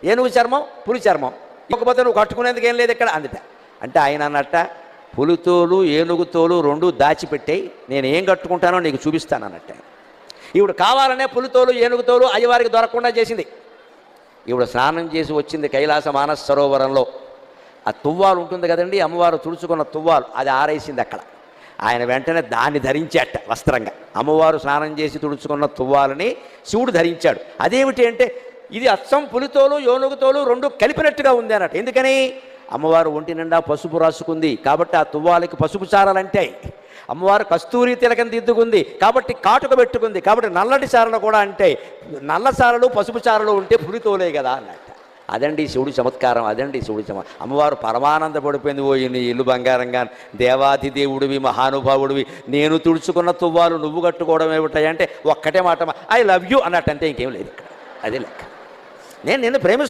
ఏనుగు చర్మం పులి చర్మం, ఇవ్వకపోతే నువ్వు కట్టుకునేందుకు ఏం లేదు ఇక్కడ అందుట. అంటే ఆయన అన్నట్ట, పులితోలు ఏనుగుతోలు రెండు దాచిపెట్టాయి, నేను ఏం కట్టుకుంటానో నీకు చూపిస్తాను అన్నట్ట. ఈవిడ కావాలనే పులితోలు ఏనుగుతోలు అయ్యవారికి దొరకకుండా చేసింది. ఈవిడ స్నానం చేసి వచ్చింది కైలాస మానస సరోవరంలో. ఆ తువ్వాలు ఉంటుంది కదండి, అమ్మవారు తుడుచుకున్న తువ్వాలు, అది ఆరేసింది అక్కడ. ఆయన వెంటనే దాన్ని ధరించాట వస్త్రంగా. అమ్మవారు స్నానం చేసి తుడుచుకున్న తువ్వాలని శివుడు ధరించాడు. అదేమిటి అంటే ఇది అచ్చం పులితోలు ఏనుగుతోలు రెండు కలిపినట్టుగా ఉంది అన్నట్టు. ఎందుకని? అమ్మవారు ఒంటి నిండా పసుపు రాసుకుంది కాబట్టి ఆ తువ్వాలకి పసుపు చారలు అంటాయి. అమ్మవారు కస్తూరి తిలకం దిద్దుకుంది కాబట్టి కాటుక పెట్టుకుంది కాబట్టి నల్లటి చారలు కూడా అంటే నల్ల చారలు పసుపు చారలు ఉంటే పులితోలే కదా అన్నట్టు. అదండి శివుడి చమత్కారం, అదండి శివుడి అమ్మవారు పరమానంద పడిపోయింది. ఓ నీ ఇల్లు బంగారంగా, దేవాది దేవుడివి, మహానుభావుడివి, నేను తుడుచుకున్న తువ్వాలు నువ్వు కట్టుకోవడం ఏమిటాయి అంటే ఒక్కటే మాట, ఐ లవ్ యూ అన్నట్టు, అంతే, ఇంకేం లేదు ఇక్కడ. అదే లెక్క. నేను నిన్ను ప్రేమిస్తున్నాను.